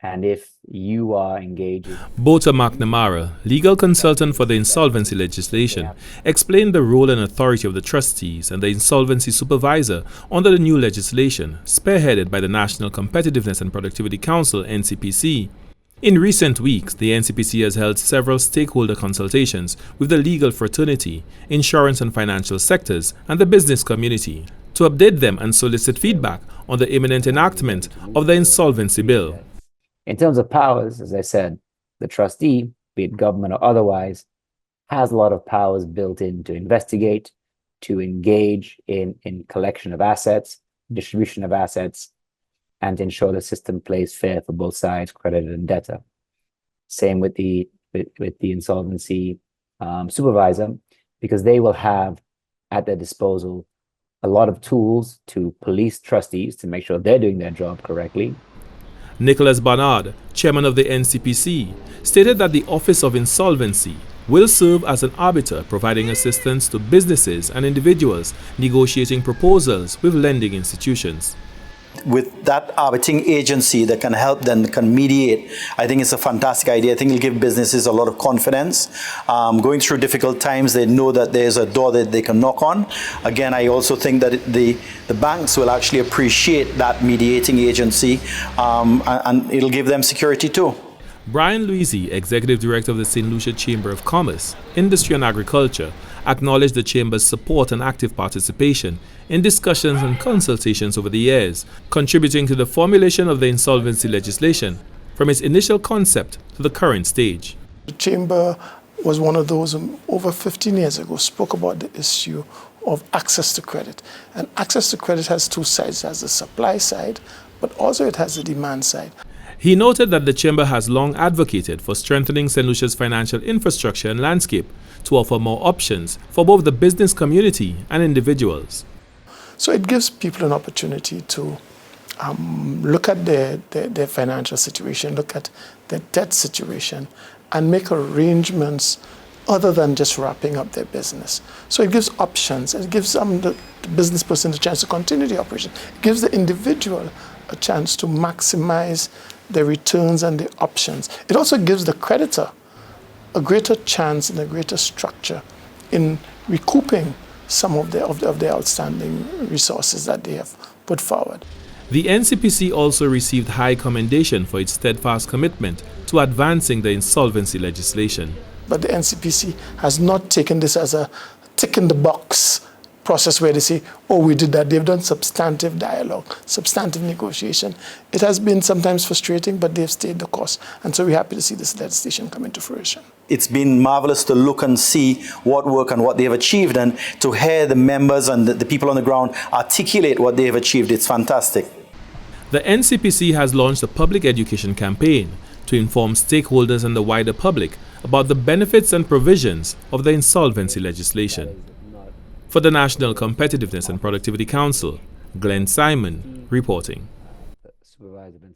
And if you are engaging, Bota McNamara, legal consultant for the Insolvency Legislation, explained the role and authority of the trustees and the Insolvency Supervisor under the new legislation, spearheaded by the National Competitiveness and Productivity Council (NCPC). In recent weeks, the NCPC has held several stakeholder consultations with the legal fraternity, insurance and financial sectors, and the business community to update them and solicit feedback on the imminent enactment of the Insolvency Bill. in terms of powers, as I said, the trustee, be it government or otherwise, has a lot of powers built in to investigate, to engage in collection of assets, distribution of assets, and to ensure the system plays fair for both sides, creditor and debtor. Same with the insolvency supervisor, because they will have at their disposal a lot of tools to police trustees to make sure they're doing their job correctly. Nicholas Barnard, chairman of the NCPC, stated that the Office of Insolvency will serve as an arbiter, providing assistance to businesses and individuals negotiating proposals with lending institutions. With that arbitering agency that can help them, can mediate, I think it's a fantastic idea. I think it'll give businesses a lot of confidence. Going through difficult times, they know that there's a door that they can knock on. Again, I also think that the banks will actually appreciate that mediating agency, and it'll give them security too. Brian Luisi, Executive Director of the St. Lucia Chamber of Commerce, Industry and Agriculture, acknowledged the Chamber's support and active participation in discussions and consultations over the years, contributing to the formulation of the insolvency legislation from its initial concept to the current stage. The Chamber was one of those who, over 15 years ago, spoke about the issue of access to credit. And access to credit has two sides. It has the supply side, but also it has the demand side. He noted that the Chamber has long advocated for strengthening St. Lucia's financial infrastructure and landscape to offer more options for both the business community and individuals. So it gives people an opportunity to look at their financial situation, look at their debt situation, and make arrangements other than just wrapping up their business. So it gives options. It gives the business person a chance to continue the operation. It gives the individual a chance to maximize their returns and the options. It also gives the creditor a greater chance and a greater structure in recouping some of their outstanding resources that they have put forward. The NCPC also received high commendation for its steadfast commitment to advancing the insolvency legislation. But the NCPC has not taken this as a tick in the box process where they say, oh, we did that. They've done substantive dialogue, substantive negotiation. It has been sometimes frustrating, but they've stayed the course. And so we're happy to see this legislation come into fruition. It's been marvelous to look and see what work and what they have achieved, and to hear the members and the people on the ground articulate what they have achieved. It's fantastic. The NCPC has launched a public education campaign to inform stakeholders and the wider public about the benefits and provisions of the insolvency legislation. For the National Competitiveness and Productivity Council, Glenn Simon reporting.